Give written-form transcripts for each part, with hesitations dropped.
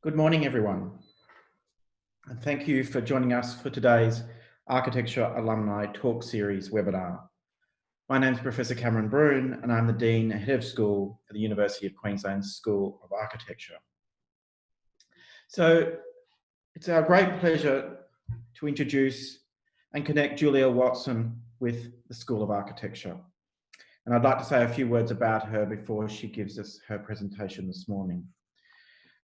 Good morning, everyone, and thank you for joining us for today's Architecture Alumni Talk Series webinar. My name is Professor Cameron Broon, and I'm the Dean and Head of School at the University of Queensland School of Architecture. So it's our great pleasure to introduce and connect Julia Watson with the School of Architecture. And I'd like to say a few words about her before she gives us her presentation this morning.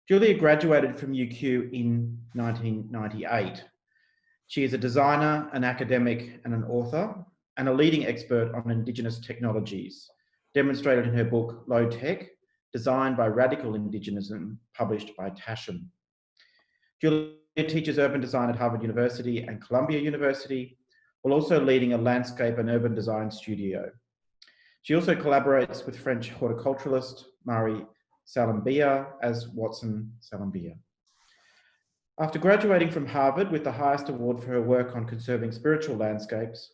Julia graduated from UQ in 1998. She is a designer, an academic and an author, and a leading expert on Indigenous technologies, demonstrated in her book, Low Tech, Designed by Radical Indigenism, published by Tashem. Julia teaches urban design at Harvard University and Columbia University, while also leading a landscape and urban design studio. She also collaborates with French horticulturalist Marie Salambia as Watson Salambia. After graduating from Harvard with the highest award for her work on conserving spiritual landscapes,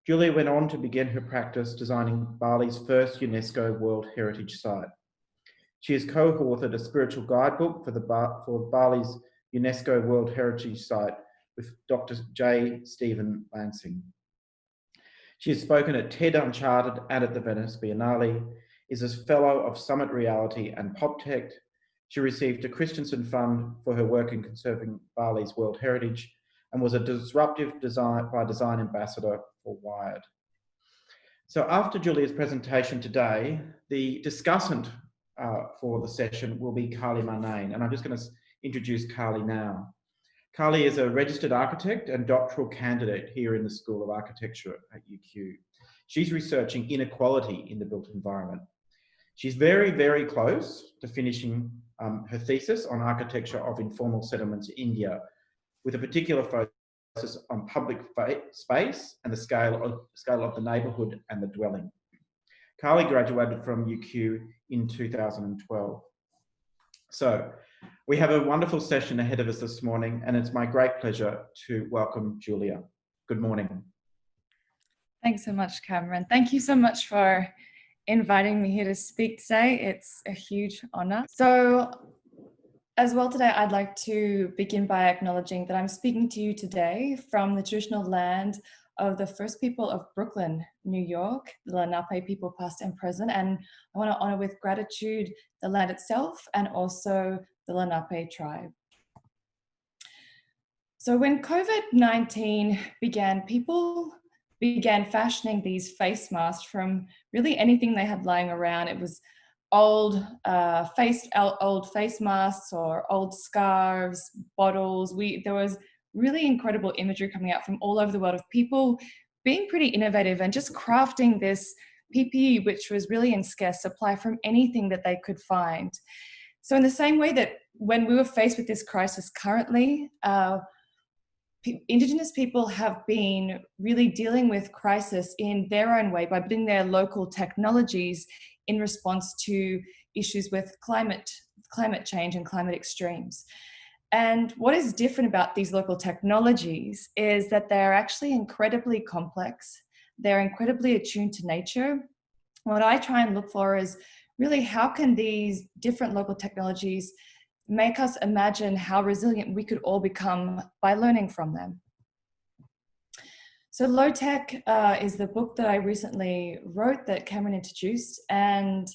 Julia went on to begin her practice designing Bali's first UNESCO World Heritage Site. She has co-authored a spiritual guidebook for Bali's UNESCO World Heritage Site with Dr. J. Stephen Lansing. She has spoken at TED Uncharted and at the Venice Biennale, is a fellow of Summit Reality and PopTech. She received a Christensen Fund for her work in conserving Bali's World Heritage and was a disruptive design ambassador for Wired. So after Julia's presentation today, the discussant for the session will be Carly Marnane, and I'm just going to introduce Carly now. Carly is a registered architect and doctoral candidate here in the School of Architecture at UQ. She's researching inequality in the built environment. She's very, very close to finishing her thesis on architecture of informal settlements in India, with a particular focus on public space and the scale of the neighbourhood and the dwelling. Carly graduated from UQ in 2012. So we have a wonderful session ahead of us this morning, and it's my great pleasure to welcome Julia. Good morning. Thanks so much, Cameron. Thank you so much for inviting me here to speak today. It's a huge honor. So as well today, I'd like to begin by acknowledging that I'm speaking to you today from the traditional land of the first people of Brooklyn, New York, the Lenape people past and present. And I want to honor with gratitude the land itself and also the Lenape tribe. So when COVID-19 began, people began fashioning these face masks from really anything they had lying around. It was old face masks or old scarves, bottles. There was really incredible imagery coming out from all over the world of people being pretty innovative and just crafting this PPE, which was really in scarce supply, from anything that they could find. So in the same way that when we were faced with this crisis currently, Indigenous people have been really dealing with crisis in their own way by building their local technologies in response to issues with climate change and climate extremes. And what is different about these local technologies is that they're actually incredibly complex. They're incredibly attuned to nature. What I try and look for is really how can these different local technologies make us imagine how resilient we could all become by learning from them. So Low Tech is the book that I recently wrote that Cameron introduced, and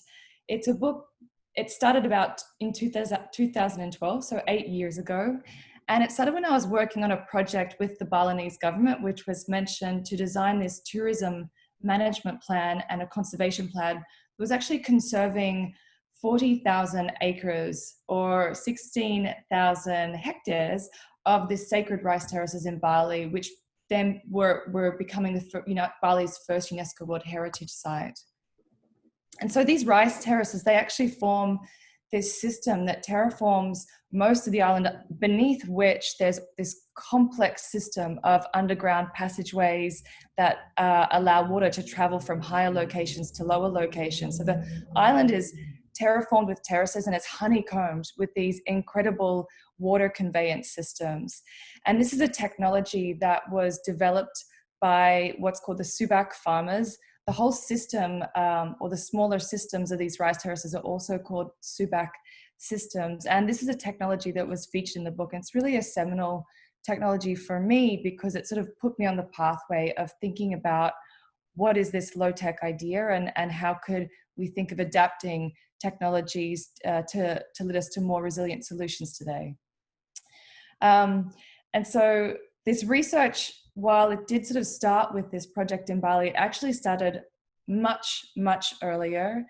it's a book, it started about in 2012, so 8 years ago, and it started when I was working on a project with the Balinese government, which was mentioned to design this tourism management plan and a conservation plan that was actually conserving 40,000 acres or 16,000 hectares of the sacred rice terraces in Bali, which then were becoming Bali's first UNESCO World Heritage Site. And so these rice terraces, they actually form this system that terraforms most of the island, beneath which there's this complex system of underground passageways that allow water to travel from higher locations to lower locations. So the island is terraformed with terraces, and it's honeycombed with these incredible water conveyance systems. And this is a technology that was developed by what's called the Subak farmers. The whole system, or the smaller systems of these rice terraces, are also called Subak systems. And this is a technology that was featured in the book. And it's really a seminal technology for me because it sort of put me on the pathway of thinking about what is this low-tech idea and how could we think of adapting technologies to lead us to more resilient solutions today. And so this research, while it did sort of start with this project in Bali, it actually started much, much earlier.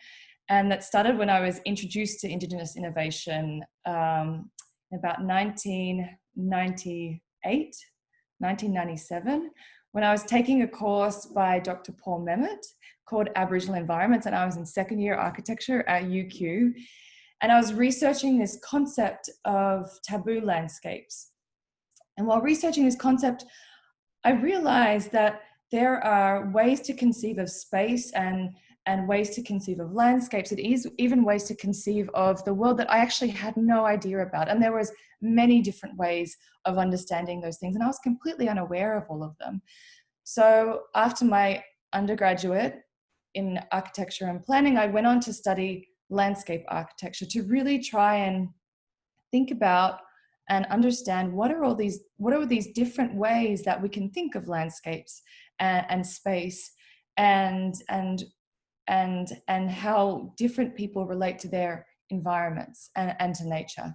And that started when I was introduced to Indigenous innovation in about 1997, when I was taking a course by Dr. Paul Mehmet called Aboriginal Environments, and I was in second year architecture at UQ. And I was researching this concept of taboo landscapes. And while researching this concept, I realized that there are ways to conceive of space and ways to conceive of landscapes. It is even ways to conceive of the world that I actually had no idea about. And there was many different ways of understanding those things. And I was completely unaware of all of them. So after my undergraduate in architecture and planning, I went on to study landscape architecture to really try and think about and understand what are these different ways that we can think of landscapes and space and how different people relate to their environments and to nature.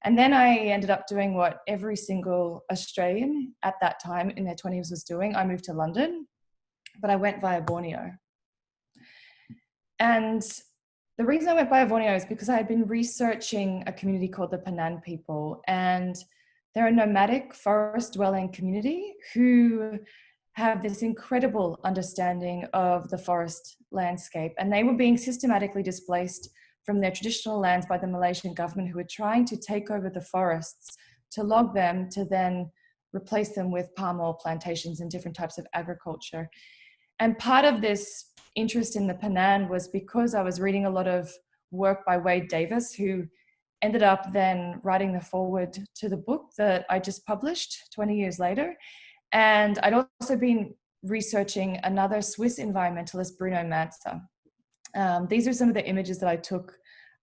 And then I ended up doing what every single Australian at that time in their 20s was doing. I moved to London, but I went via Borneo. And the reason I went via Borneo is because I had been researching a community called the Penan people, and they're a nomadic forest-dwelling community who have this incredible understanding of the forest landscape. And they were being systematically displaced from their traditional lands by the Malaysian government, who were trying to take over the forests to log them to then replace them with palm oil plantations and different types of agriculture. And part of this interest in the Penan was because I was reading a lot of work by Wade Davis, who ended up then writing the foreword to the book that I just published 20 years later. And I'd also been researching another Swiss environmentalist, Bruno Manzer. These are some of the images that I took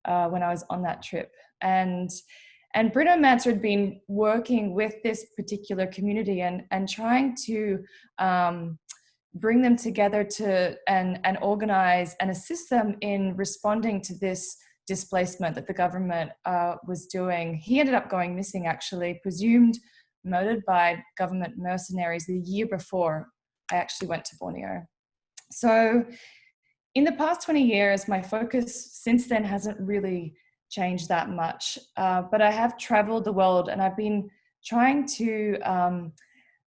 when I was on that trip. And Bruno Manzer had been working with this particular community and trying to bring them together and organize and assist them in responding to this displacement that the government was doing. He ended up going missing, actually, presumed murdered by government mercenaries the year before I actually went to Borneo. So in the past 20 years, my focus since then hasn't really changed that much, but I have traveled the world and I've been trying to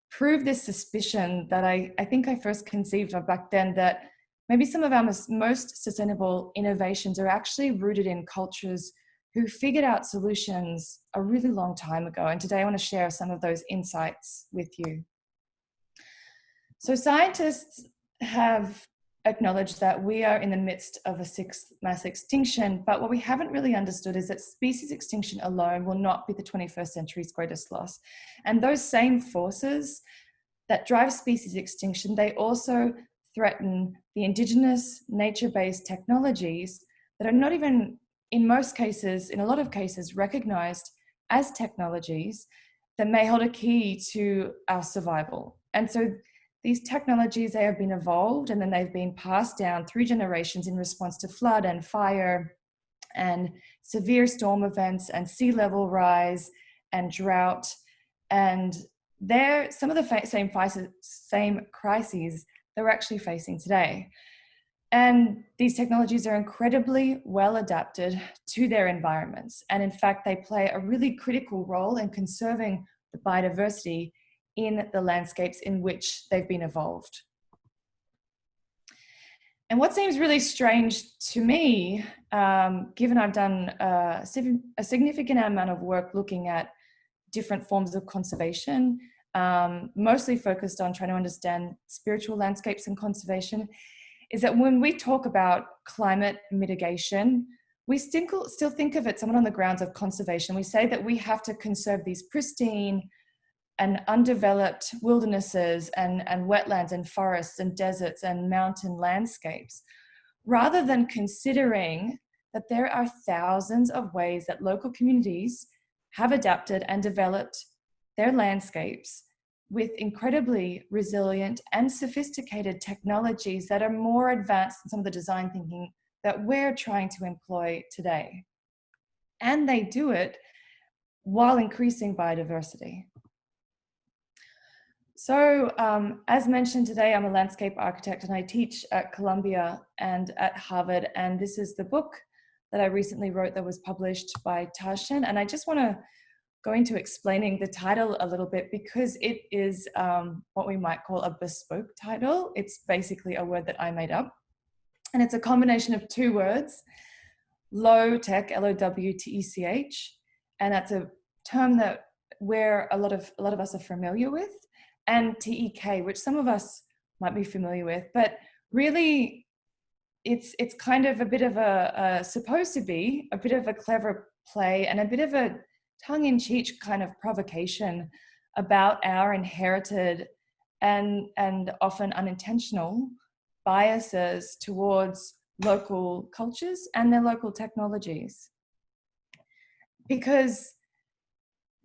prove this suspicion that I think I first conceived of back then, that maybe some of our most sustainable innovations are actually rooted in cultures who figured out solutions a really long time ago. And today I want to share some of those insights with you. So scientists have acknowledged that we are in the midst of a sixth mass extinction, but what we haven't really understood is that species extinction alone will not be the 21st century's greatest loss. And those same forces that drive species extinction, they also threaten the indigenous nature-based technologies that are not even, in most cases, in a lot of cases, recognized as technologies that may hold a key to our survival. And so these technologies, they have been evolved and then they've been passed down through generations in response to flood and fire and severe storm events and sea level rise and drought. And they're some of the same crises that we're actually facing today. And these technologies are incredibly well adapted to their environments. And in fact, they play a really critical role in conserving the biodiversity in the landscapes in which they've been evolved. And what seems really strange to me, given I've done a significant amount of work looking at different forms of conservation, mostly focused on trying to understand spiritual landscapes and conservation, is that when we talk about climate mitigation, we still think of it somewhat on the grounds of conservation. We say that we have to conserve these pristine and undeveloped wildernesses and wetlands and forests and deserts and mountain landscapes, rather than considering that there are thousands of ways that local communities have adapted and developed their landscapes with incredibly resilient and sophisticated technologies that are more advanced than some of the design thinking that we're trying to employ today. And they do it while increasing biodiversity. So as mentioned today, I'm a landscape architect and I teach at Columbia and at Harvard. And this is the book that I recently wrote that was published by Tarshan. And I just want to go into explaining the title a little bit because it is what we might call a bespoke title. It's basically a word that I made up. And it's a combination of two words, low tech, Lowtech, and that's a term that a lot of us are familiar with, and TEK, which some of us might be familiar with, but really it's kind of a bit of supposed to be a bit of a clever play and a bit of a tongue-in-cheek kind of provocation about our inherited and often unintentional biases towards local cultures and their local technologies. Because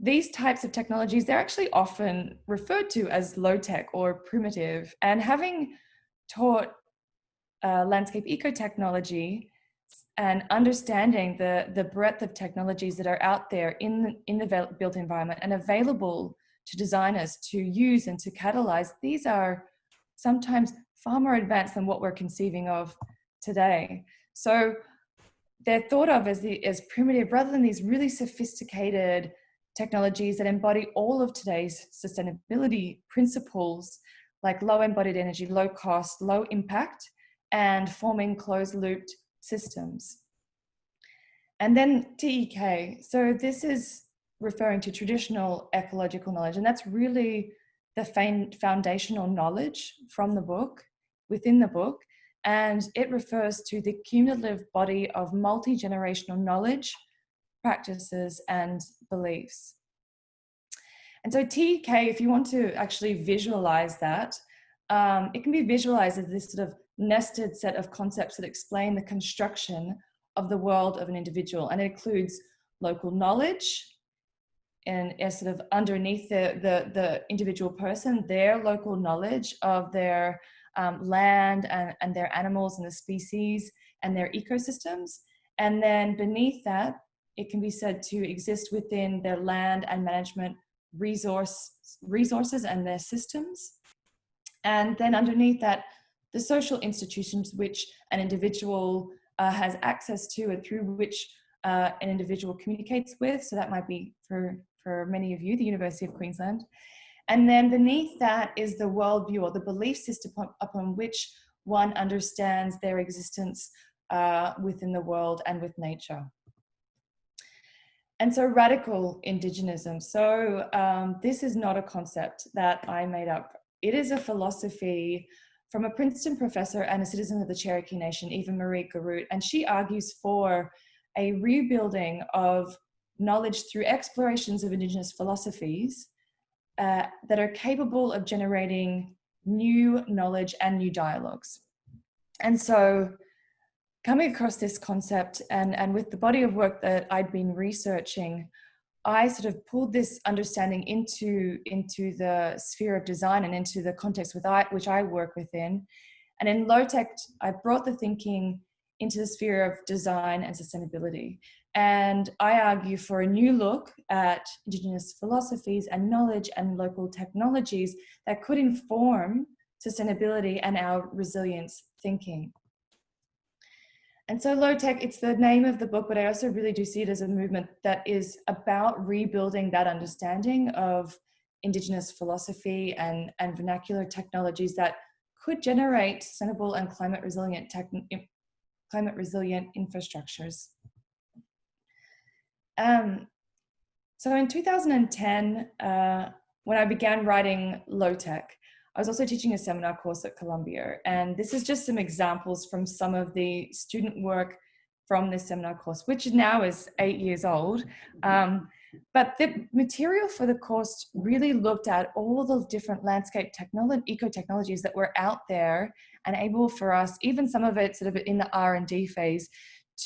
these types of technologies, they're actually often referred to as low-tech or primitive. And having taught landscape ecotechnology and understanding the breadth of technologies that are out there in the built environment and available to designers to use and to catalyze, these are sometimes far more advanced than what we're conceiving of today. So they're thought of as primitive rather than these really sophisticated technologies that embody all of today's sustainability principles, like low embodied energy, low cost, low impact, and forming closed-looped systems. And then TEK, so this is referring to traditional ecological knowledge, and that's really the foundational knowledge from the book, within the book, and it refers to the cumulative body of multi-generational knowledge, practices, and beliefs. And so TEK, if you want to actually visualize that, it can be visualized as this sort of nested set of concepts that explain the construction of the world of an individual. And it includes local knowledge, and sort of underneath the individual person, their local knowledge of their land and their animals and the species and their ecosystems. And then beneath that, it can be said to exist within their land and management resources and their systems. And then underneath that, the social institutions which an individual has access to and through which an individual communicates with. So that might be for many of you, the University of Queensland. And then beneath that is the worldview or the belief system upon which one understands their existence within the world and with nature. And so radical indigenism. So this is not a concept that I made up. It is a philosophy from a Princeton professor and a citizen of the Cherokee Nation, Eva Marie Garut, and she argues for a rebuilding of knowledge through explorations of Indigenous philosophies that are capable of generating new knowledge and new dialogues. And so coming across this concept and with the body of work that I'd been researching, I sort of pulled this understanding into the sphere of design and into the context which I work within. And in low tech, I brought the thinking into the sphere of design and sustainability. And I argue for a new look at Indigenous philosophies and knowledge and local technologies that could inform sustainability and our resilience thinking. And so low tech, it's the name of the book, but I also really do see it as a movement that is about rebuilding that understanding of Indigenous philosophy and vernacular technologies that could generate sustainable and climate resilient infrastructures. So in 2010, when I began writing low tech, I was also teaching a seminar course at Columbia, and this is just some examples from some of the student work from this seminar course, which now is 8 years old. But the material for the course really looked at all the different landscape eco-technologies that were out there and able for us, even some of it sort of in the R&D phase,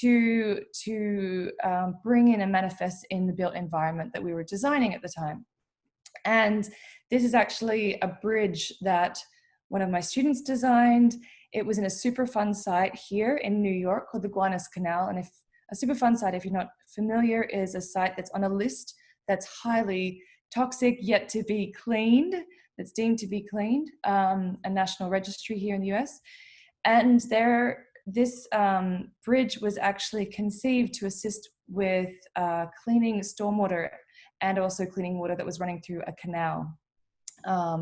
to bring in and manifest in the built environment that we were designing at the time. And this is actually a bridge that one of my students designed. It was in a Superfund site here in New York called the Gowanus Canal. And if a Superfund site, if you're not familiar, is a site that's on a list that's highly toxic yet to be cleaned, that's deemed to be cleaned, a national registry here in the US. And this bridge was actually conceived to assist with cleaning stormwater and also cleaning water that was running through a canal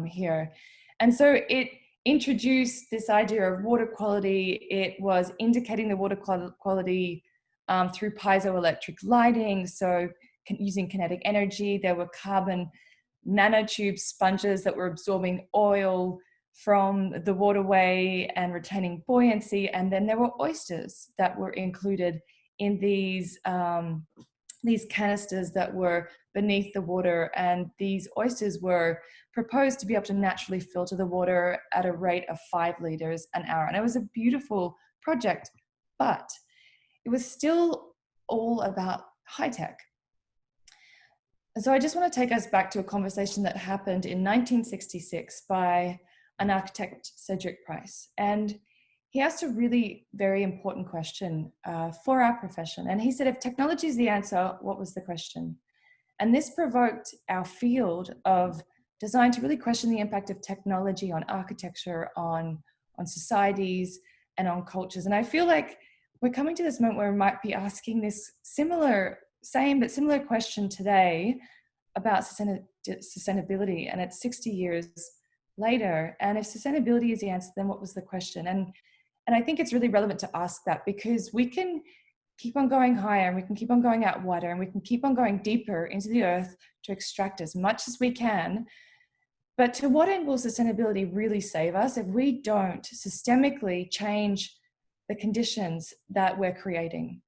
here. And so it introduced this idea of water quality. It was indicating the water quality through piezoelectric lighting, so using kinetic energy. There were carbon nanotube sponges that were absorbing oil from the waterway and retaining buoyancy. And then there were oysters that were included in these canisters that were beneath the water. And these oysters were proposed to be able to naturally filter the water at a rate of 5 liters an hour. And it was a beautiful project, but it was still all about high tech. And so I just want to take us back to a conversation that happened in 1966 by an architect, Cedric Price. And he asked a really very important question for our profession. And he said, if technology is the answer, what was the question? And this provoked our field of design to really question the impact of technology on architecture, on societies, and on cultures. And I feel like we're coming to this moment where we might be asking this similar question today about sustainability, and it's 60 years later. And if sustainability is the answer, then what was the question? And I think it's really relevant to ask that, because we can keep on going higher, and we can keep on going out wider, and we can keep on going deeper into the earth to extract as much as we can. But to what end will sustainability really save us if we don't systemically change the conditions that we're creating?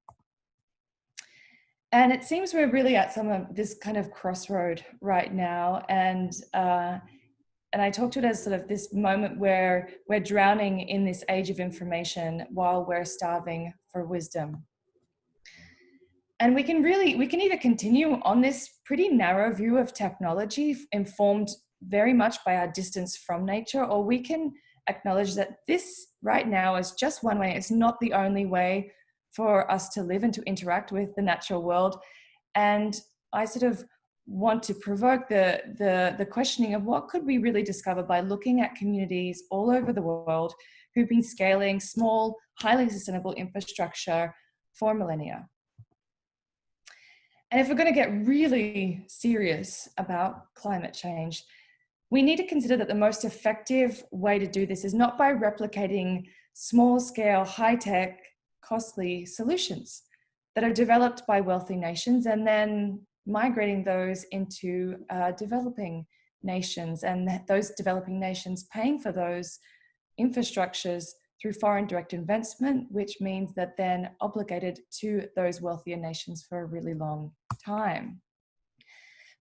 And it seems we're really at some of this kind of crossroad right now. And I talk to it as sort of this moment where we're drowning in this age of information while we're starving for wisdom. And we can either continue on this pretty narrow view of technology informed very much by our distance from nature, or we can acknowledge that this right now is just one way. It's not the only way for us to live and to interact with the natural world. And I sort of want to provoke the questioning of what could we really discover by looking at communities all over the world who've been scaling small, highly sustainable infrastructure for millennia. And if we're going to get really serious about climate change, we need to consider that the most effective way to do this is not by replicating small-scale, high-tech, costly solutions that are developed by wealthy nations and then migrating those into developing nations, and those developing nations paying for those infrastructures through foreign direct investment, which means that then obligated to those wealthier nations for a really long time.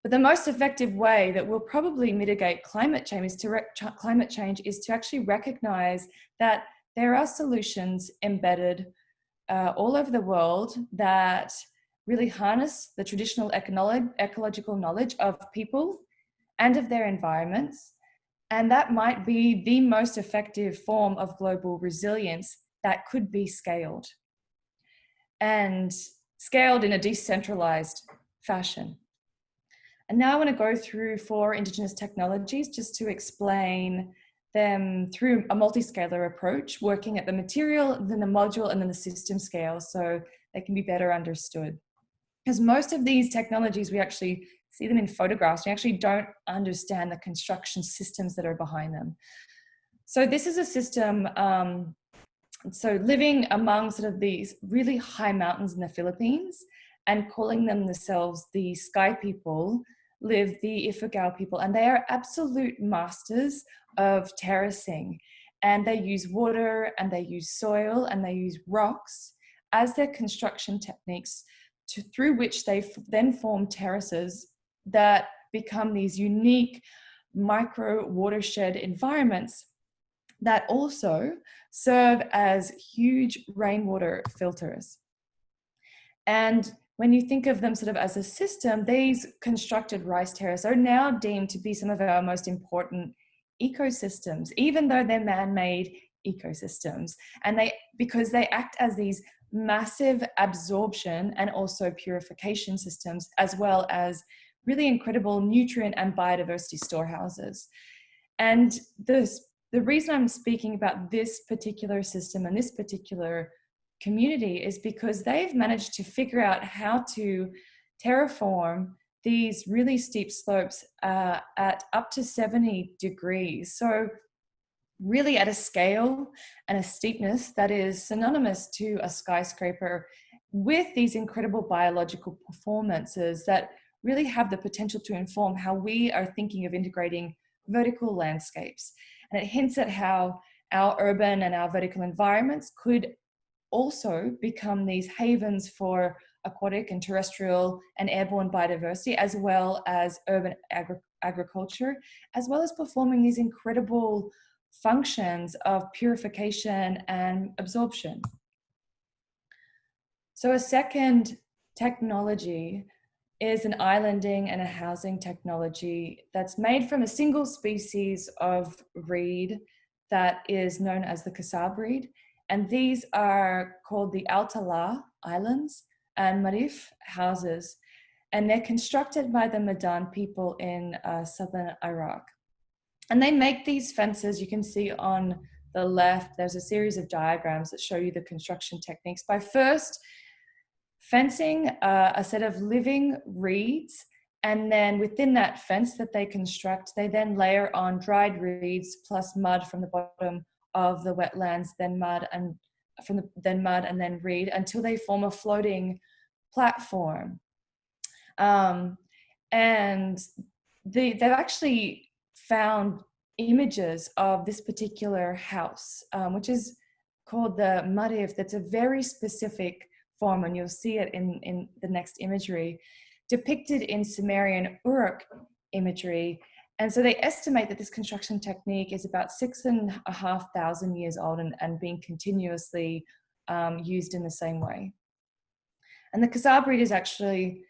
But the most effective way that will probably mitigate climate change is to actually recognize that there are solutions embedded all over the world that really harness the traditional ecological knowledge of people and of their environments. And that might be the most effective form of global resilience that could be scaled, and scaled in a decentralized fashion. And now I want to go through 4 Indigenous technologies just to explain them through a multi-scalar approach, working at the material, then the module, and then the system scale, so they can be better understood. Because most of these technologies, we actually see them in photographs. We actually don't understand the construction systems that are behind them. So this is a system, so living among sort of these really high mountains in the Philippines and calling themselves the Sky People, live the Ifugao people, and they are absolute masters of terracing. And they use water, and they use soil, and they use rocks as their construction techniques through which they then form terraces that become these unique micro watershed environments that also serve as huge rainwater filters. And when you think of them sort of as a system, these constructed rice terraces are now deemed to be some of our most important ecosystems, even though they're man-made ecosystems. And because they act as these massive absorption and also purification systems, as well as really incredible nutrient and biodiversity storehouses. And the reason I'm speaking about this particular system and this particular community is because they've managed to figure out how to terraform these really steep slopes at up to 70 degrees. So really at a scale and a steepness that is synonymous to a skyscraper, with these incredible biological performances that really have the potential to inform how we are thinking of integrating vertical landscapes. And it hints at how our urban and our vertical environments could also become these havens for aquatic and terrestrial and airborne biodiversity, as well as urban agriculture, as well as performing these incredible functions of purification and absorption. So a second technology is an islanding and a housing technology that's made from a single species of reed that is known as the Kasab reed. And these are called the Altala Islands and Marif houses. And they're constructed by the Meado people in southern Iraq. And they make these fences. You can see on the left, there's a series of diagrams that show you the construction techniques by first fencing a set of living reeds, and then within that fence that they construct, they then layer on dried reeds plus mud from the bottom of the wetlands, then mud and then reed, until they form a floating platform. And they've actually found images of this particular house, which is called the Marif. That's a very specific form, and you'll see it in the next imagery, depicted in Sumerian Uruk imagery. And so they estimate that this construction technique is about 6,500 years old and being continuously used in the same way. And the Kasab reed is actually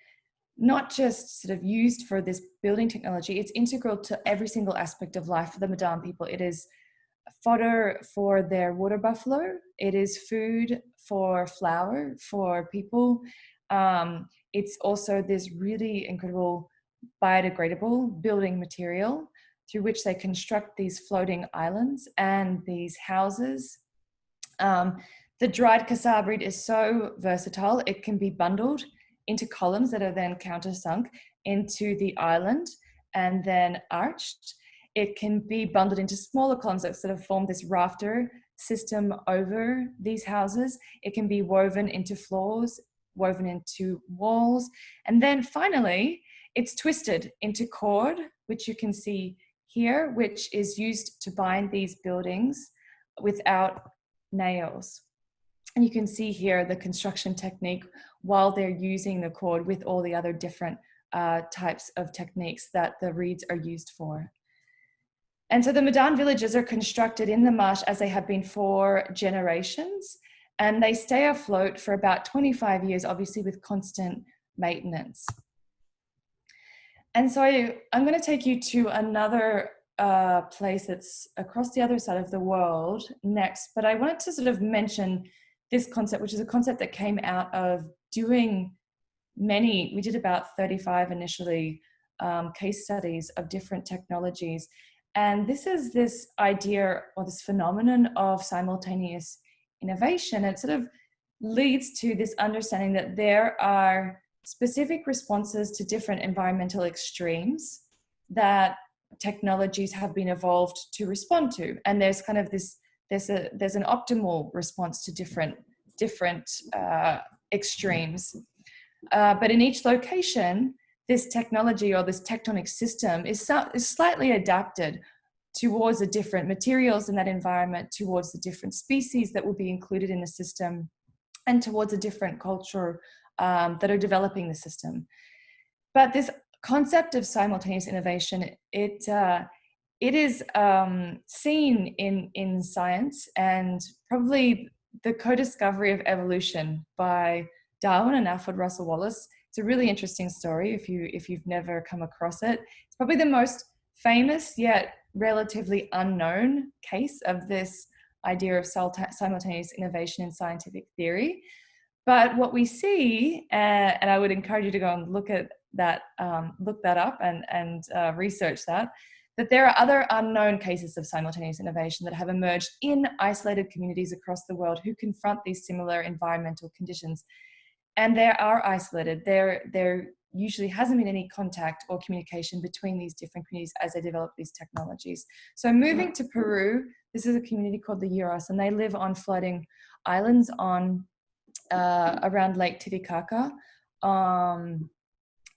not just sort of used for this building technology, it's integral to every single aspect of life for the Meado people. It is fodder for their water buffalo. It is food for flour for people. It's also this really incredible biodegradable building material through which they construct these floating islands and these houses. The dried Kasab reed is so versatile. It can be bundled into columns that are then countersunk into the island and then arched. It can be bundled into smaller columns that sort of form this rafter system over these houses. It can be woven into floors, woven into walls. And then finally, it's twisted into cord, which you can see here, which is used to bind these buildings without nails. And you can see here the construction technique while they're using the cord with all the other different types of techniques that the reeds are used for. And so the Meado villages are constructed in the marsh as they have been for generations, and they stay afloat for about 25 years, obviously with constant maintenance. And so I'm going to take you to another place that's across the other side of the world next, but I wanted to sort of mention this concept, which is a concept that came out of doing we did about 35 initially case studies of different technologies. And this is this idea or this phenomenon of simultaneous innovation. It sort of leads to this understanding that there are specific responses to different environmental extremes that technologies have been evolved to respond to. And there's kind of this, there's an optimal response to different extremes. But in each location, this technology or this tectonic system is slightly adapted towards the different materials in that environment, towards the different species that will be included in the system, and towards a different culture that are developing the system. But this concept of simultaneous innovation, it is seen in science, and probably the co-discovery of evolution by Darwin and Alfred Russel Wallace. It's a really interesting story if you've never come across it. It's probably the most famous yet relatively unknown case of this idea of simultaneous innovation in scientific theory. But what we see, and I would encourage you to go and look at that, look that up and research that there are other unknown cases of simultaneous innovation that have emerged in isolated communities across the world who confront these similar environmental conditions. And they are isolated. There usually hasn't been any contact or communication between these different communities as they develop these technologies. So moving to Peru, this is a community called the Yuras, and they live on floating islands on around Lake Titicaca.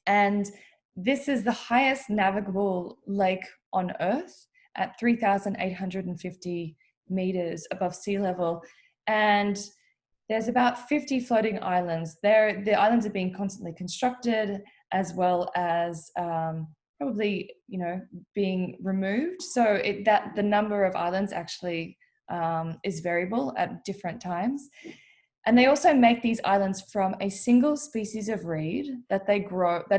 And this is the highest navigable lake on Earth at 3,850 meters above sea level. And there's about 50 floating islands. The islands are being constantly constructed, as well as probably, being removed. So the number of islands actually is variable at different times. And they also make these islands from a single species of reed that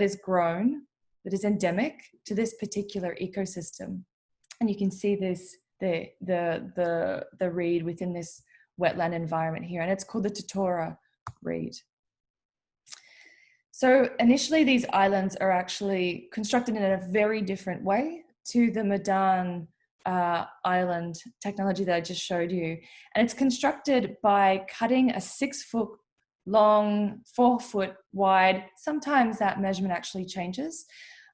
is endemic to this particular ecosystem. And you can see the reed within this wetland environment here, and it's called the Totora reed. So initially these islands are actually constructed in a very different way to the Medan island technology that I just showed you. And it's constructed by cutting a 6 foot long, 4 foot wide, sometimes that measurement actually changes,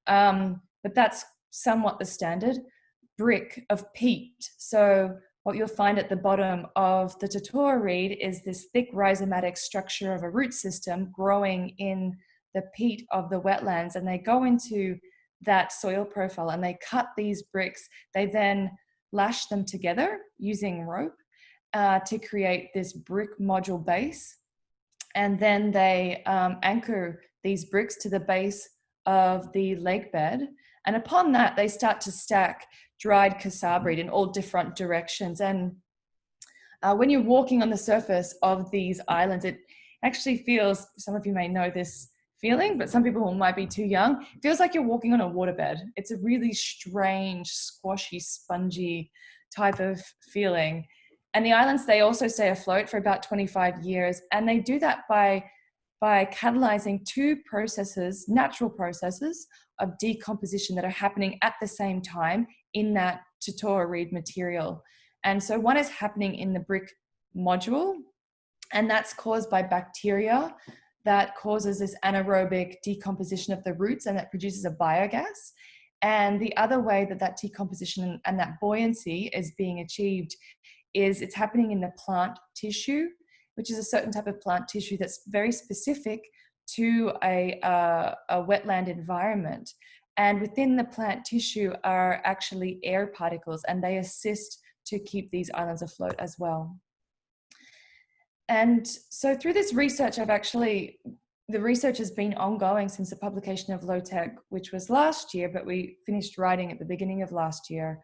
but that's somewhat the standard, brick of peat. So what you'll find at the bottom of the Totora reed is this thick rhizomatic structure of a root system growing in the peat of the wetlands, and they go into that soil profile and they cut these bricks. They then lash them together using rope to create this brick module base. And then they anchor these bricks to the base of the lake bed. And upon that, they start to stack dried cassava in all different directions. And when you're walking on the surface of these islands, it actually feels, some of you may know this feeling, but some people might be too young, it feels like you're walking on a waterbed. It's a really strange, squashy, spongy type of feeling. And the islands, they also stay afloat for about 25 years. And they do that by catalyzing two processes, natural processes of decomposition that are happening at the same time in that Totora reed material. And so one is happening in the brick module, and that's caused by bacteria that causes this anaerobic decomposition of the roots, and that produces a biogas. And the other way that decomposition and that buoyancy is being achieved is it's happening in the plant tissue, which is a certain type of plant tissue that's very specific to a wetland environment. And within the plant tissue are actually air particles, and they assist to keep these islands afloat as well. And so through this research, the research has been ongoing since the publication of Low-Tech, which was last year, but we finished writing at the beginning of last year.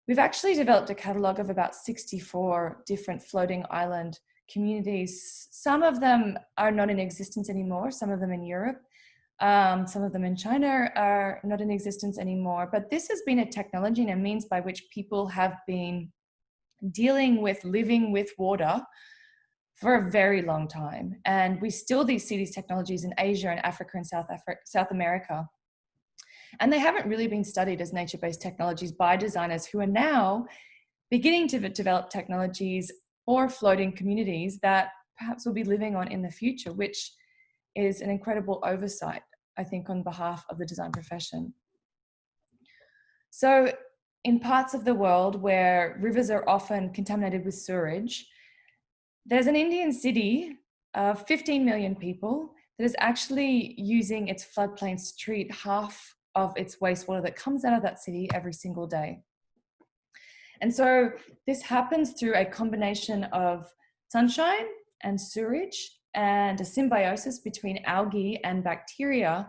We've actually developed a catalogue of about 64 different floating island communities. Some of them are not in existence anymore, some of them in Europe, some of them in China are not in existence anymore. But this has been a technology and a means by which people have been living with water for a very long time. And we still see these technologies in Asia and Africa and South America. And they haven't really been studied as nature-based technologies by designers who are now beginning to develop technologies for floating communities that perhaps we'll be living on in the future, which is an incredible oversight, I think, on behalf of the design profession. So in parts of the world where rivers are often contaminated with sewage, there's an Indian city of 15 million people that is actually using its floodplains to treat half of its wastewater that comes out of that city every single day. And so this happens through a combination of sunshine and sewage and a symbiosis between algae and bacteria,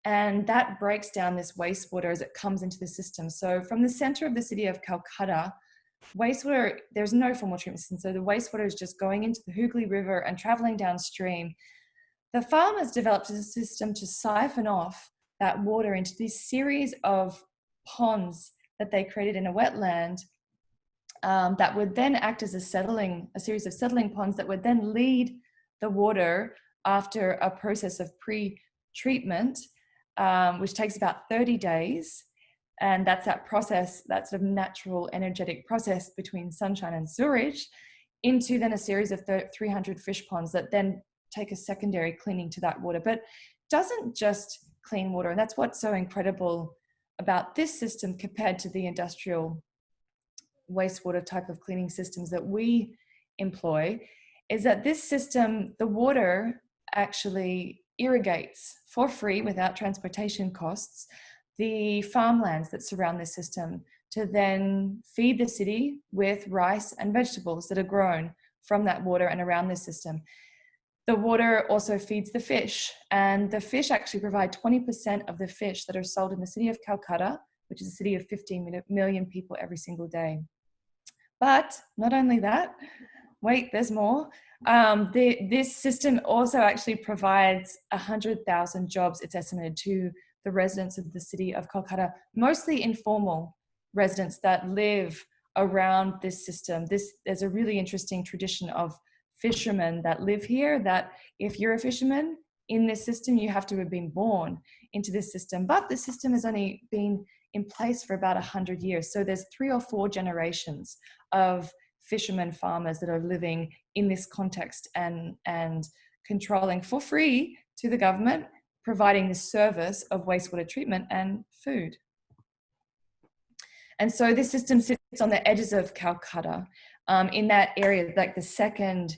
and that breaks down this wastewater as it comes into the system. So from the center of the city of Calcutta, wastewater, there's no formal treatment system. So the wastewater is just going into the Hooghly River and traveling downstream. The farmers developed a system to siphon off that water into this series of ponds that they created in a wetland that would then act as a series of settling ponds that would then lead the water after a process of pre-treatment, which takes about 30 days. And that's that process, that sort of natural energetic process between sunshine and sewage, into then a series of 300 fish ponds that then take a secondary cleaning to that water. But doesn't just clean water. And that's what's so incredible about this system compared to the industrial wastewater type of cleaning systems that we employ, is that this system, the water actually irrigates for free without transportation costs the farmlands that surround this system, to then feed the city with rice and vegetables that are grown from that water and around this system. The water also feeds the fish, and the fish actually provide 20% of the fish that are sold in the city of Calcutta, which is a city of 15 million people every single day. But not only that, wait, there's more. This system also actually provides 100,000 jobs, it's estimated, to the residents of the city of Calcutta, mostly informal residents that live around this system. There's a really interesting tradition of fishermen that live here, that if you're a fisherman in this system, you have to have been born into this system. But the system has only been in place for about 100 years. So there's 3 or 4 generations of fishermen farmers that are living in this context and controlling for free to the government, providing this service of wastewater treatment and food. And so this system sits on the edges of Calcutta, in that area, like the second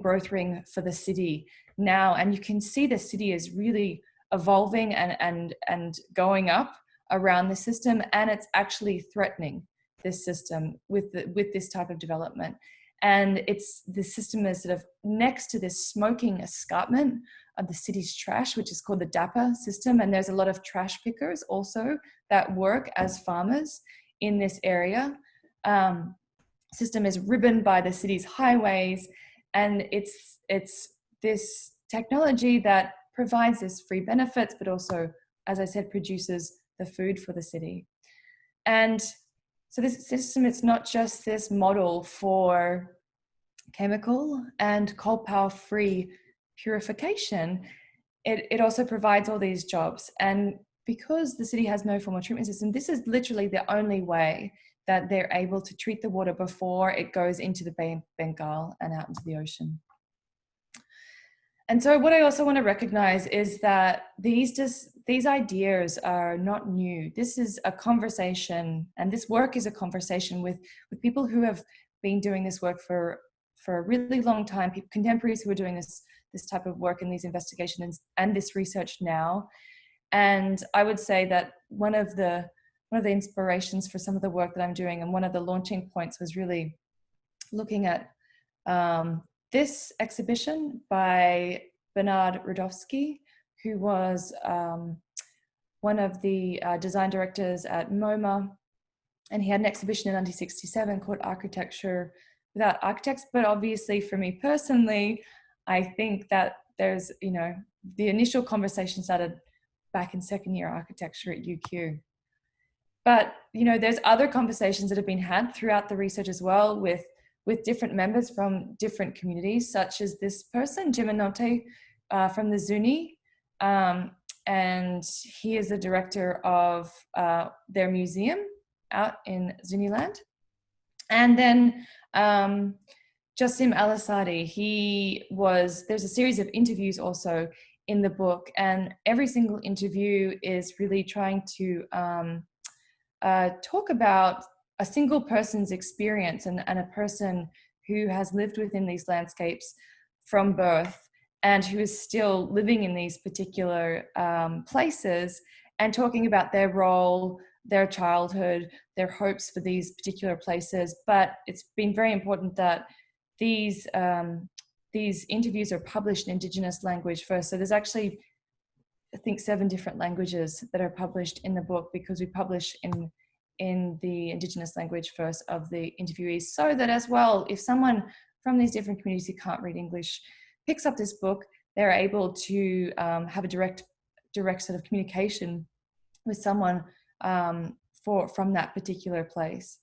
growth ring for the city now. And you can see the city is really evolving and going up around the system, and it's actually threatening this system with this type of development. And the system is sort of next to this smoking escarpment of the city's trash, which is called the DAPA system. And there's a lot of trash pickers also that work as farmers in this area. System is ribboned by the city's highways, and it's this technology that provides this free benefits, but also, as I said, produces the food for the city. And so this system, it's not just this model for chemical and coal power free purification, it also provides all these jobs. And because the city has no formal treatment system, this is literally the only way that they're able to treat the water before it goes into the Bay of Bengal and out into the ocean. And so what I also want to recognize is that these ideas are not new. This is a conversation, and this work is a conversation with people who have been doing this work for a really long time, contemporaries who are doing this type of work and these investigations and this research now. And I would say that one of the inspirations for some of the work that I'm doing, and one of the launching points, was really looking at this exhibition by Bernard Rudowski, who was one of the design directors at MoMA. And he had an exhibition in 1967 called Architecture Without Architects. But obviously for me personally, I think that there's, the initial conversation started back in second year architecture at UQ. But, there's other conversations that have been had throughout the research as well with different members from different communities, such as this person, Jiminote, from the Zuni. And he is the director of their museum out in Zuniland. And then Jassim Al'Asadi, there's a series of interviews also in the book, and every single interview is really trying to talk about a single person's experience and a person who has lived within these landscapes from birth and who is still living in these particular places, and talking about their role, their childhood, their hopes for these particular places. But it's been very important that these interviews are published in Indigenous language first. So there's actually, I think, 7 different languages that are published in the book, because we publish in in the Indigenous language first of the interviewees, so that as well, if someone from these different communities who can't read English picks up this book, they're able to have a direct sort of communication with someone from that particular place.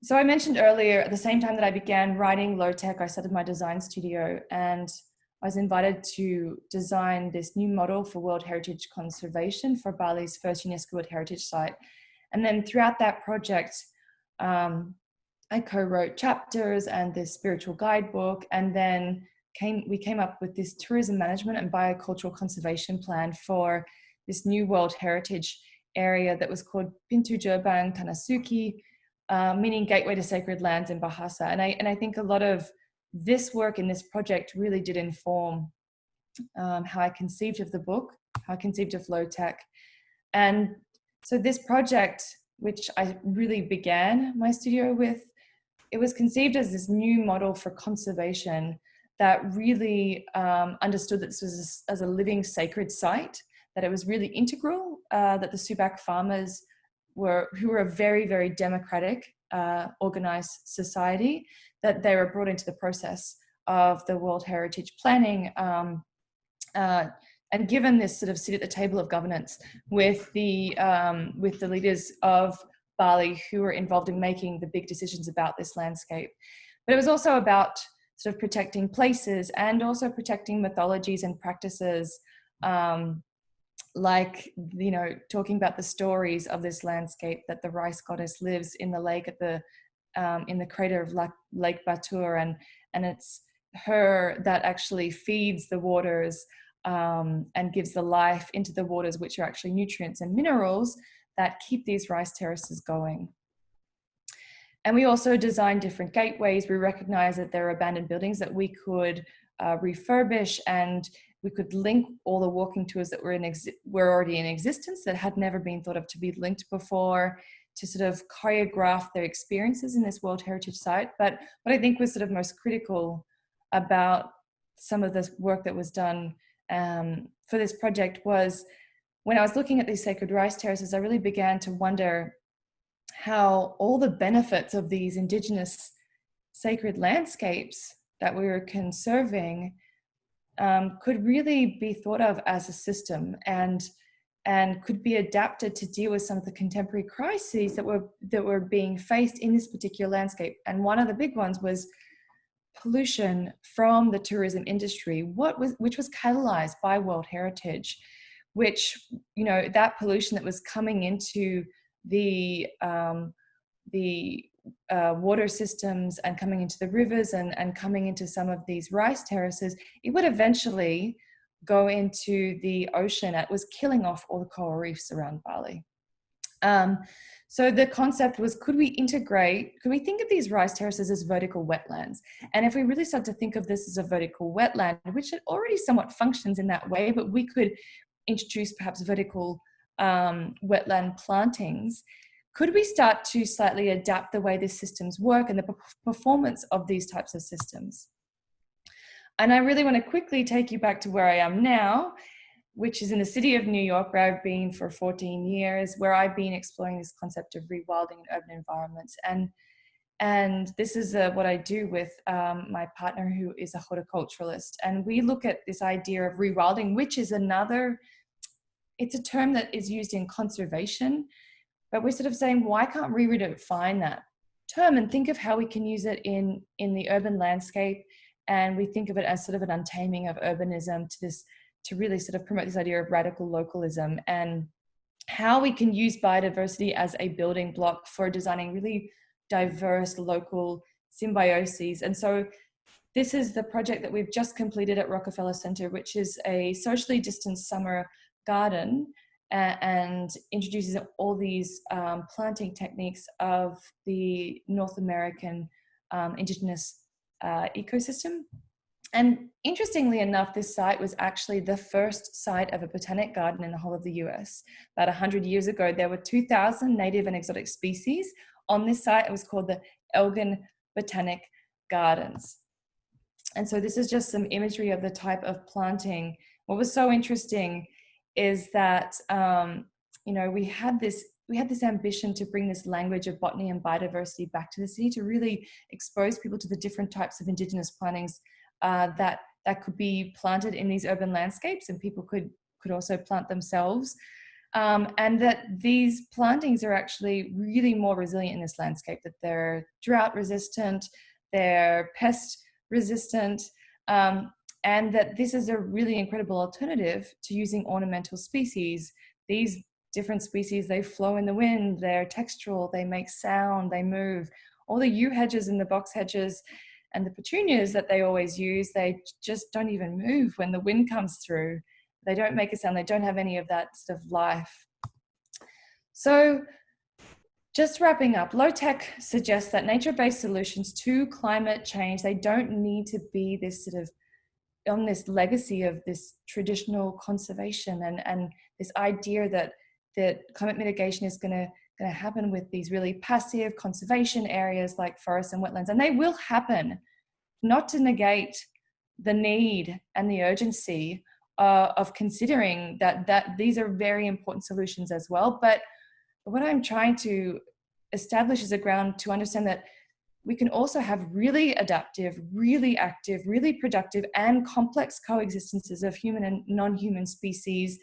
So I mentioned earlier, at the same time that I began writing low tech, I started my design studio, and I was invited to design this new model for World Heritage Conservation for Bali's first UNESCO World Heritage Site. And then throughout that project, I co-wrote chapters and this spiritual guidebook, and then we came up with this tourism management and biocultural conservation plan for this new World Heritage area that was called Pintu Gerbang Tanasuki, meaning Gateway to Sacred Lands in Bahasa. And I think a lot of this work in this project really did inform how I conceived of the book, how I conceived of low tech. And so this project, which I really began my studio with, it was conceived as this new model for conservation that really understood that this was as a living sacred site, that it was really integral, that the Subak farmers who were a very, very democratic, organized society, that they were brought into the process of the World Heritage planning, and given this sort of seat at the table of governance with the leaders of Bali who were involved in making the big decisions about this landscape. But it was also about sort of protecting places and also protecting mythologies and practices, like, you know, talking about the stories of this landscape, that the rice goddess lives in the lake in the crater of Lake Batur, and it's her that actually feeds the waters and gives the life into the waters, which are actually nutrients and minerals that keep these rice terraces going. And we also designed different gateways. We recognized that there are abandoned buildings that we could refurbish, and we could link all the walking tours that were already in existence that had never been thought of to be linked before, to sort of choreograph their experiences in this World Heritage Site. But what I think was sort of most critical about some of this work that was done for this project was, when I was looking at these sacred rice terraces, I really began to wonder how all the benefits of these Indigenous sacred landscapes that we were conserving could really be thought of as a system and could be adapted to deal with some of the contemporary crises that were being faced in this particular landscape. And one of the big ones was pollution from the tourism industry, which was catalyzed by World Heritage, which, you know, that pollution that was coming into the water systems and coming into the rivers and coming into some of these rice terraces, it would eventually go into the ocean. It was killing off all the coral reefs around Bali. So the concept was, could we think of these rice terraces as vertical wetlands? And if we really start to think of this as a vertical wetland, which it already somewhat functions in that way, but we could introduce perhaps vertical wetland plantings, could we start to slightly adapt the way these systems work and the performance of these types of systems? And I really want to quickly take you back to where I am now, which is in the city of New York, where I've been for 14 years, where I've been exploring this concept of rewilding in urban environments. And this is what I do with my partner, who is a horticulturalist. And we look at this idea of rewilding, which is it's a term that is used in conservation, but we're sort of saying, why can't we redefine that term and think of how we can use it in the urban landscape? And we think of it as sort of an untaming of urbanism to really sort of promote this idea of radical localism, and how we can use biodiversity as a building block for designing really diverse local symbioses. And so this is the project that we've just completed at Rockefeller Center, which is a socially distanced summer garden, and introduces all these planting techniques of the North American indigenous ecosystem. And interestingly enough, this site was actually the first site of a botanic garden in the whole of the US. About 100 years ago, there were 2,000 native and exotic species on this site. It was called the Elgin Botanic Gardens. And so this is just some imagery of the type of planting. What was so interesting is that, you know, we had this we had this ambition to bring this language of botany and biodiversity back to the city, to really expose people to the different types of Indigenous plantings that could be planted in these urban landscapes, and people could also plant themselves. And that these plantings are actually really more resilient in this landscape, that they're drought resistant, they're pest resistant, and that this is a really incredible alternative to using ornamental species. These different species, they flow in the wind, they're textural, they make sound, they move. All the yew hedges and the box hedges and the petunias that they always use, they just don't even move when the wind comes through. They don't make a sound, they don't have any of that sort of life. So just wrapping up, low tech suggests that nature-based solutions to climate change, they don't need to be this sort of on this legacy of this traditional conservation and this idea that climate mitigation is going to happen with these really passive conservation areas like forests and wetlands. And they will happen, not to negate the need and the urgency of considering that these are very important solutions as well. But what I'm trying to establish is a ground to understand that we can also have really adaptive, really active, really productive and complex coexistences of human and non-human species.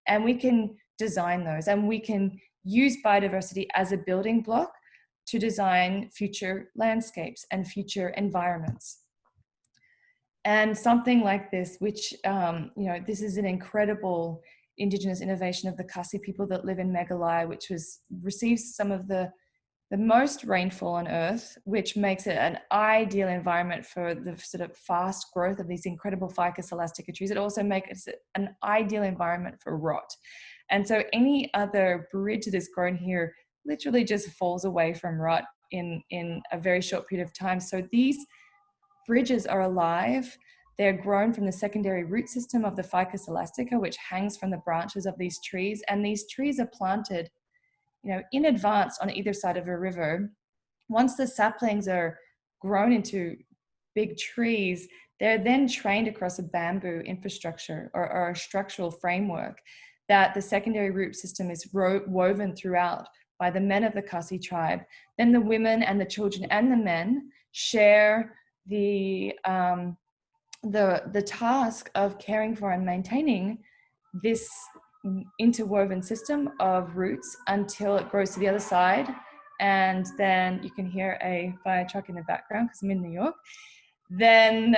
And we can design those, and we can use biodiversity as a building block to design future landscapes and future environments. And something like this, which, this is an incredible Indigenous innovation of the Kasi people that live in Megalai, which receives some of the most rainfall on Earth, which makes it an ideal environment for the sort of fast growth of these incredible Ficus elastica trees. It also makes it an ideal environment for rot. And so any other bridge that is grown here literally just falls away from rot in a very short period of time. So these bridges are alive. They're grown from the secondary root system of the Ficus elastica, which hangs from the branches of these trees. And these trees are planted in advance on either side of a river. Once the saplings are grown into big trees, they're then trained across a bamboo infrastructure or a structural framework that the secondary root system is woven throughout by the men of the Kasi tribe. Then the women and the children and the men share the task of caring for and maintaining this interwoven system of roots until it grows to the other side. And then you can hear a fire truck in the background because I'm in New York. Then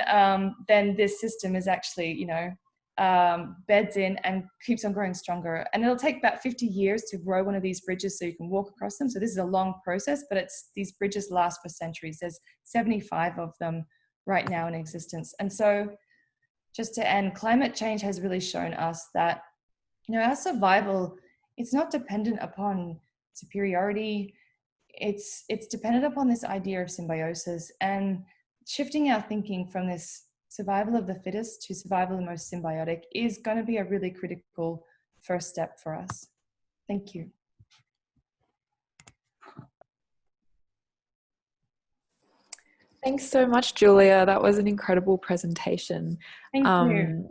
this system is actually, beds in and keeps on growing stronger. And it'll take about 50 years to grow one of these bridges so you can walk across them. So this is a long process, but these bridges last for centuries. There's 75 of them right now in existence. And so just to end, climate change has really shown us that our survival, it's not dependent upon superiority. It's dependent upon this idea of symbiosis, and shifting our thinking from this survival of the fittest to survival of the most symbiotic is going to be a really critical first step for us. Thank you. Thanks so much, Julia. That was an incredible presentation. Thank you.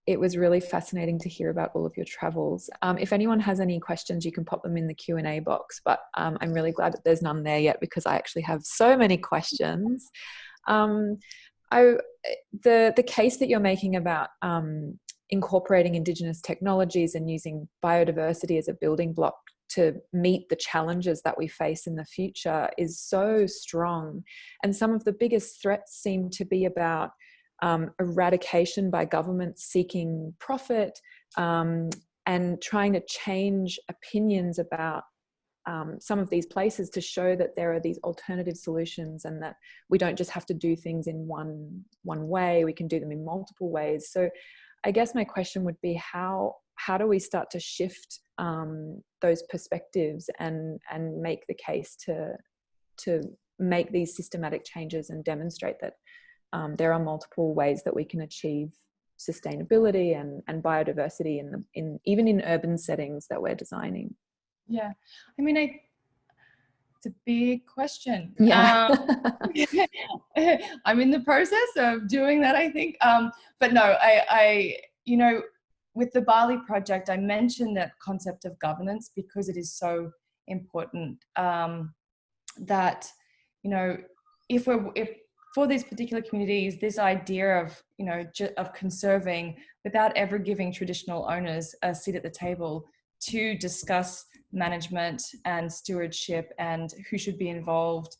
It was really fascinating to hear about all of your travels. If anyone has any questions, you can pop them in the Q&A box, but I'm really glad that there's none there yet because I actually have so many questions. The case that you're making about incorporating Indigenous technologies and using biodiversity as a building block to meet the challenges that we face in the future is so strong. And some of the biggest threats seem to be about eradication by governments seeking profit and trying to change opinions about some of these places to show that there are these alternative solutions and that we don't just have to do things in one way, we can do them in multiple ways. So I guess my question would be how do we start to shift those perspectives and make the case to make these systematic changes and demonstrate that there are multiple ways that we can achieve sustainability and biodiversity even in urban settings that we're designing. Yeah, I mean, it's a big question. Yeah. I'm in the process of doing that, I think. But no, I with the Bali project, I mentioned that concept of governance because it is so important, that, you know, if for these particular communities, this idea of, you know, of conserving without ever giving traditional owners a seat at the table to discuss management and stewardship and who should be involved,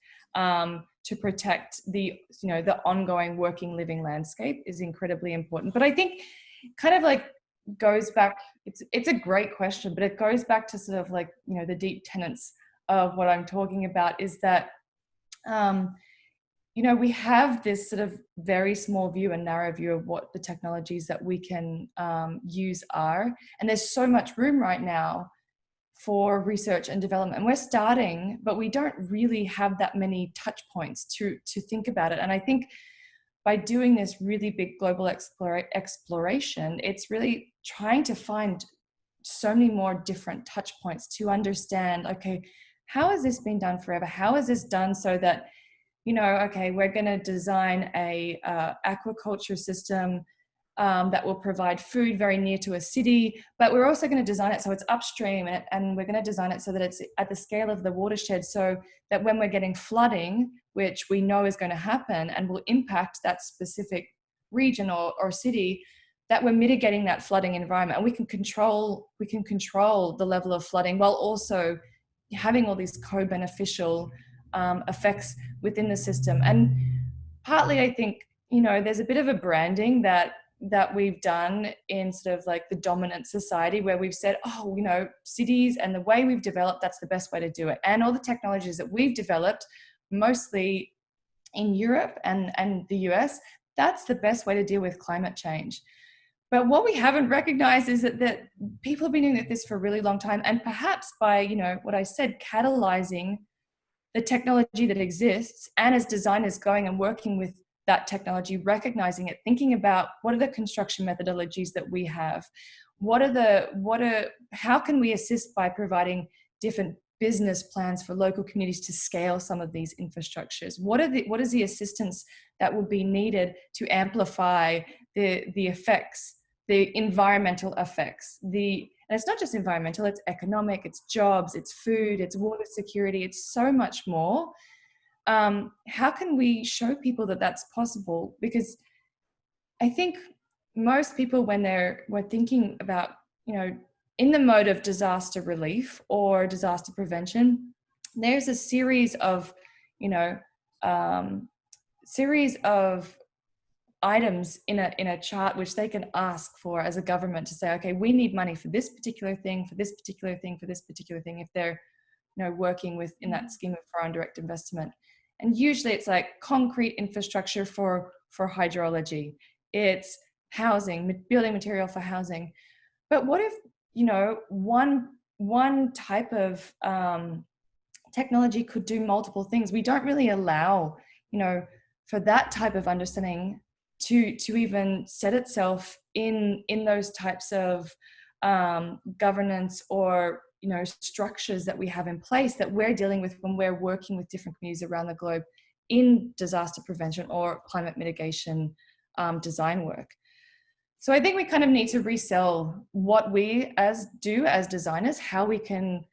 to protect the, you know, the ongoing working living landscape is incredibly important. But I think kind of like goes back, it's a great question, but it goes back to sort of like, you know, the deep tenets of what I'm talking about is that, you know, we have this sort of very small view and narrow view of what the technologies that we can use are. And there's so much room right now for research and development. And we're starting, but we don't really have that many touch points to think about it. And I think by doing this really big global exploration, it's really trying to find so many more different touch points to understand, okay, how has this been done forever? How is this done so that, you know, okay, we're going to design a aquaculture system that will provide food very near to a city, but we're also going to design it so it's upstream, and we're going to design it so that it's at the scale of the watershed, so that when we're getting flooding, which we know is going to happen and will impact that specific region or city, that we're mitigating that flooding environment, and we can control the level of flooding while also having all these co-beneficial effects within the system. And partly, I think, you know, there's a bit of a branding that we've done in sort of like the dominant society, where we've said, oh, you know, cities and the way we've developed, that's the best way to do it. And all the technologies that we've developed, mostly in Europe and the US, that's the best way to deal with climate change. But what we haven't recognized is that people have been doing this for a really long time. And perhaps by, you know, what I said, catalyzing the technology that exists, and as designers going and working with that technology, recognizing it, thinking about what are the construction methodologies that we have, how can we assist by providing different business plans for local communities to scale some of these infrastructures? What is the assistance that would be needed to amplify the effects, the environmental effects, and it's not just environmental, it's economic, it's jobs, it's food, it's water security, it's so much more. How can we show people that that's possible? Because I think most people, when we're thinking about, you know, in the mode of disaster relief or disaster prevention, there's a series of, you know, items in a chart which they can ask for as a government to say, okay, we need money for this particular thing, for this particular thing, for this particular thing, if they're, you know, working in that scheme of foreign direct investment. And usually it's like concrete infrastructure for hydrology, it's housing, building material for housing. But what if, you know, one type of technology could do multiple things? We don't really allow, you know, for that type of understanding to even set itself in those types of governance or, you know, structures that we have in place that we're dealing with when we're working with different communities around the globe in disaster prevention or climate mitigation design work. So I think we kind of need to resell what we do as designers, how we can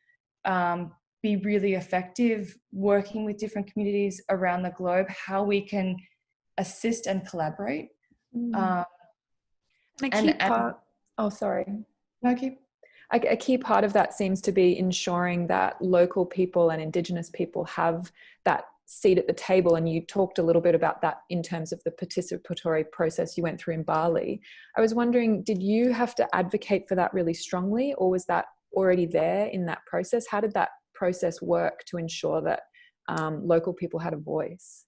be really effective working with different communities around the globe, how we can assist and collaborate. A key part of that seems to be ensuring that local people and Indigenous people have that seat at the table. And you talked a little bit about that in terms of the participatory process you went through in Bali. I was wondering, did you have to advocate for that really strongly, or was that already there in that process? How did that process work to ensure that local people had a voice?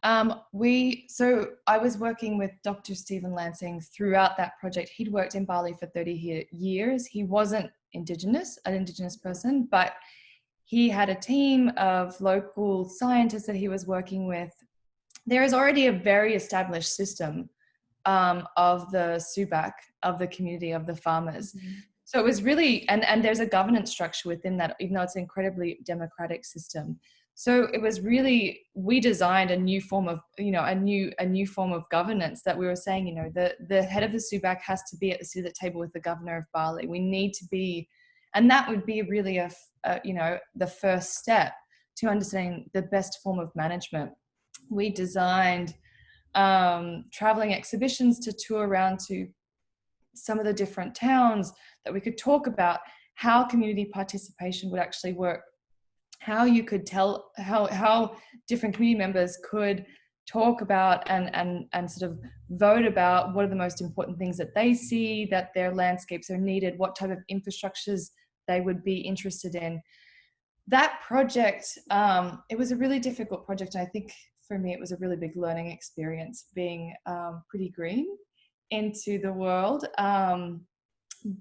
So I was working with Dr. Stephen Lansing throughout that project. He'd worked in Bali for 30 years. He wasn't an Indigenous person, but he had a team of local scientists that he was working with. There is already a very established system of the subak, of the community, of the farmers. Mm-hmm. So it was really, and there's a governance structure within that, even though it's an incredibly democratic system. So it was really, we designed a new form of, a new form of governance, that we were saying, the head of the SUBAC has to be at the table with the governor of Bali. We need to be, and that would be really the first step to understanding the best form of management. We designed traveling exhibitions to tour around to some of the different towns, that we could talk about how community participation would actually work, how you could tell how different community members could talk about and sort of vote about what are the most important things that they see, that their landscapes are needed, what type of infrastructures they would be interested in. That project, it was a really difficult project. I think for me, it was a really big learning experience, being pretty green into the world.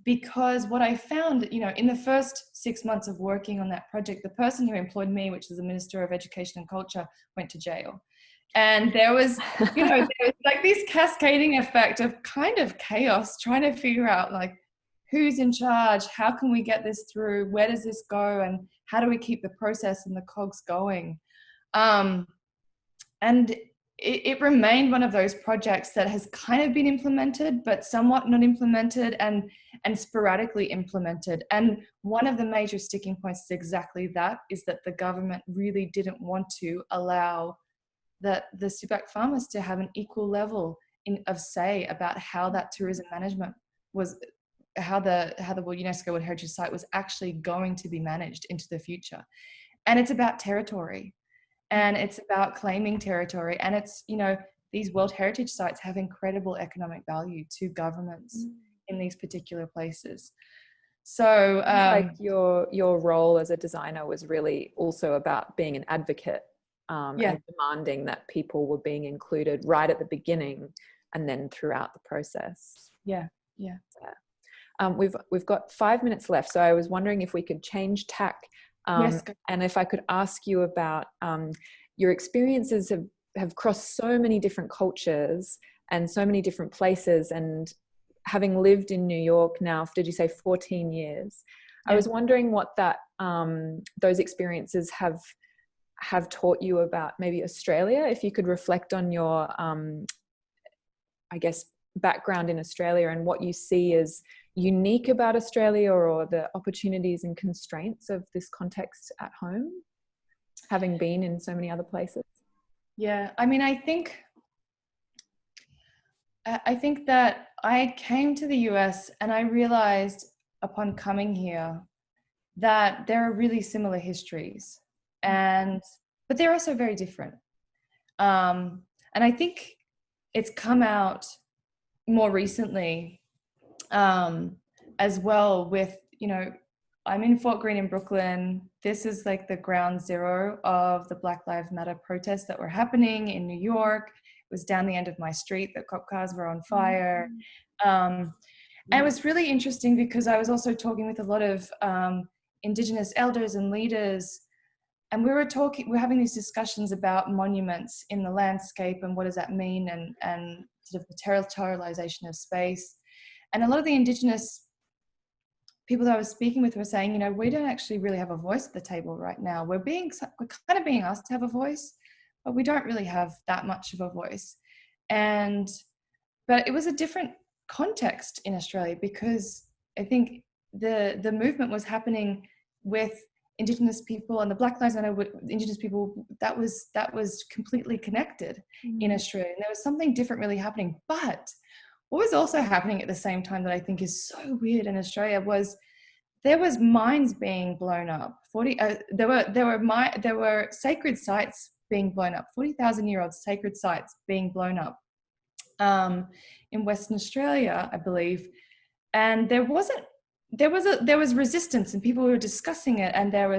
Because what I found, in the first 6 months of working on that project, the person who employed me, which is the Minister of Education and Culture, went to jail. And there was, there was like this cascading effect of kind of chaos, trying to figure out like who's in charge, how can we get this through, where does this go, and how do we keep the process and the cogs going. And it remained one of those projects that has kind of been implemented, but somewhat not implemented and sporadically implemented. And one of the major sticking points is exactly that, is that the government really didn't want to allow the SUBAC farmers to have an equal level of say about how that tourism management was, how the UNESCO World Heritage Site was actually going to be managed into the future. And it's about territory. And it's about claiming territory. And it's, these World Heritage Sites have incredible economic value to governments in these particular places. So like your role as a designer was really also about being an advocate and demanding that people were being included right at the beginning and then throughout the process. Yeah. We've got 5 minutes left. So I was wondering if we could change tack. Yes. And if I could ask you about your experiences have crossed so many different cultures and so many different places, and having lived in New York now, did you say 14 years? Yeah. I was wondering what that those experiences have taught you about maybe Australia, if you could reflect on your, I guess, background in Australia and what you see as unique about Australia, or the opportunities and constraints of this context at home, having been in so many other places. Yeah, I mean, I think that I came to the US and I realized upon coming here that there are really similar histories, but they're also very different. And I think it's come out more recently as well with, I'm in Fort Greene in Brooklyn. This is like the ground zero of the Black Lives Matter protests that were happening in New York. It was down the end of my street. The cop cars were on fire. And it was really interesting because I was also talking with a lot of Indigenous elders and leaders, and we're having these discussions about monuments in the landscape and what does that mean, and sort of the territorialization of space. And a lot of the Indigenous people that I was speaking with were saying, we don't actually really have a voice at the table right now. We're kind of being asked to have a voice, but we don't really have that much of a voice. But it was a different context in Australia, because I think the movement was happening with Indigenous people, and the Black Lives Matter with Indigenous people, that was completely connected in Australia. And there was something different really happening. But what was also happening at the same time that I think is so weird in Australia was there was mines being blown up. There were sacred sites being blown up. 40,000-year-old sacred sites being blown up in Western Australia, I believe. And there was resistance, and people were discussing it, and there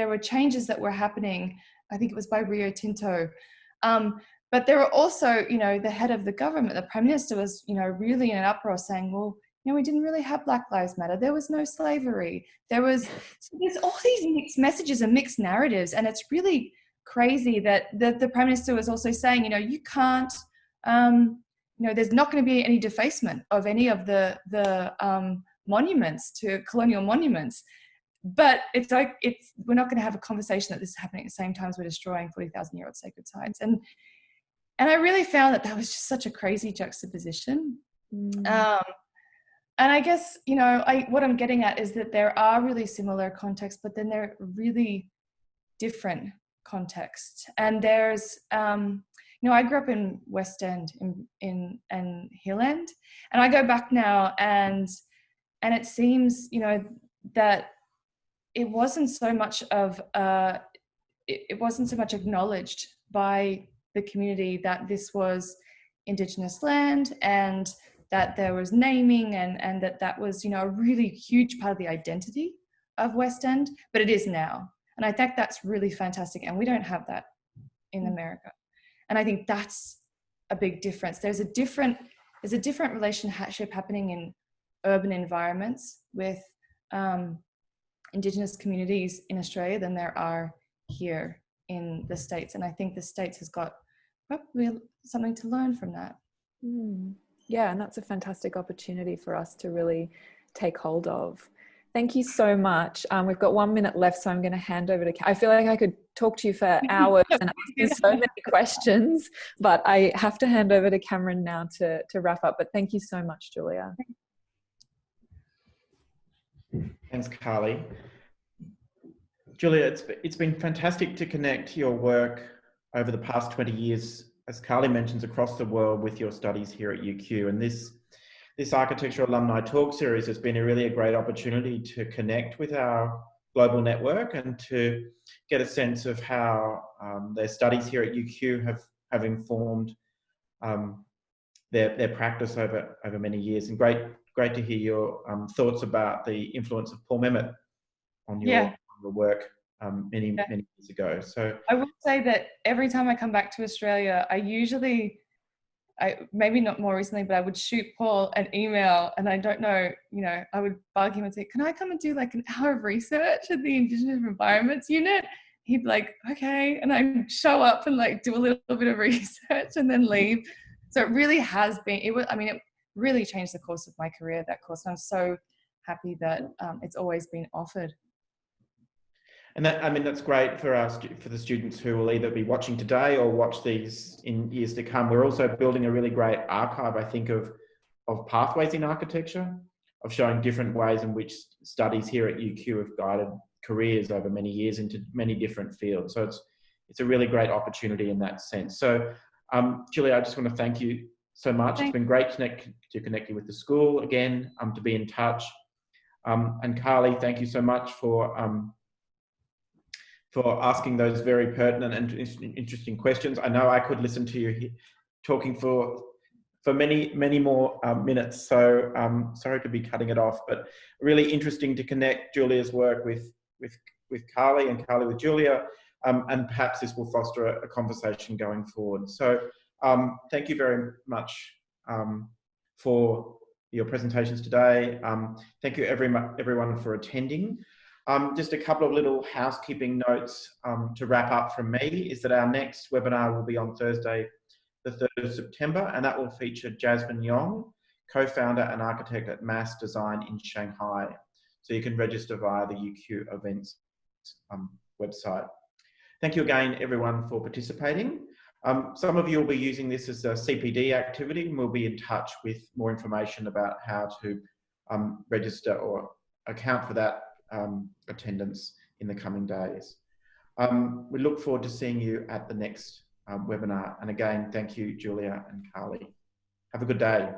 were changes that were happening. I think it was by Rio Tinto. But there were also, the head of the government, the Prime Minister was, really in an uproar saying, well, we didn't really have Black Lives Matter. There was no slavery. There's all these mixed messages and mixed narratives. And it's really crazy that the Prime Minister was also saying, you can't, there's not going to be any defacement of any of the monuments, to colonial monuments. but it's like, we're not going to have a conversation that this is happening at the same time as we're destroying 40,000-year-old sacred sites. And I really found that was just such a crazy juxtaposition. And I guess, what I'm getting at is that there are really similar contexts, but then they're really different contexts. And there's, I grew up in West End in Hill End, and I go back now, and it seems, that it wasn't so much acknowledged by the community that this was Indigenous land, and that there was naming, and that was, a really huge part of the identity of West End, but it is now. And I think that's really fantastic. And we don't have that in America. And I think that's a big difference. There's a different relationship happening in urban environments with Indigenous communities in Australia than there are here in the States. And I think the States has got probably something to learn from that. Yeah, and that's a fantastic opportunity for us to really take hold of. Thank you so much. We've got 1 minute left, so I'm going to hand over to. I feel like I could talk to you for hours and ask you so many questions, but I have to hand over to Cameron now to wrap up. But thank you so much, Julia. Thanks, Carly. Julia, it's been fantastic to connect your work over the past 20 years, as Carly mentions, across the world with your studies here at UQ. And this Architecture Alumni Talk series has been a great opportunity to connect with our global network and to get a sense of how their studies here at UQ have informed their practice over many years. And great to hear your thoughts about the influence of Paul Memmott on your work many years ago. So I will say that every time I come back to Australia, I maybe not more recently, but I would shoot Paul an email, and I don't know, I would bug him and say, can I come and do like an hour of research at the Indigenous Environments Unit? He'd be like, okay. And I show up and like do a little bit of research and then leave. So it really has been, it really changed the course of my career, that course. And I'm so happy that it's always been offered. And that's great for the students who will either be watching today or watch these in years to come. We're also building a really great archive, I think, of pathways in architecture, of showing different ways in which studies here at UQ have guided careers over many years into many different fields. So it's a really great opportunity in that sense. So, Julia, I just want to thank you so much. It's been great to connect you with the school again, to be in touch. And Carly, thank you so much for asking those very pertinent and interesting questions. I know I could listen to you talking for many more minutes, so sorry to be cutting it off, but really interesting to connect Julia's work with Carly and Carly with Julia, and perhaps this will foster a conversation going forward. So thank you very much for your presentations today. Thank you everyone for attending. Just a couple of little housekeeping notes to wrap up from me is that our next webinar will be on Thursday, the 3rd of September, and that will feature Jasmine Yong, co-founder and architect at Mass Design in Shanghai. So you can register via the UQ events website. Thank you again, everyone, for participating. Some of you will be using this as a CPD activity, and we'll be in touch with more information about how to register or account for that attendance in the coming days. We look forward to seeing you at the next webinar. And again, thank you, Julia and Carly. Have a good day.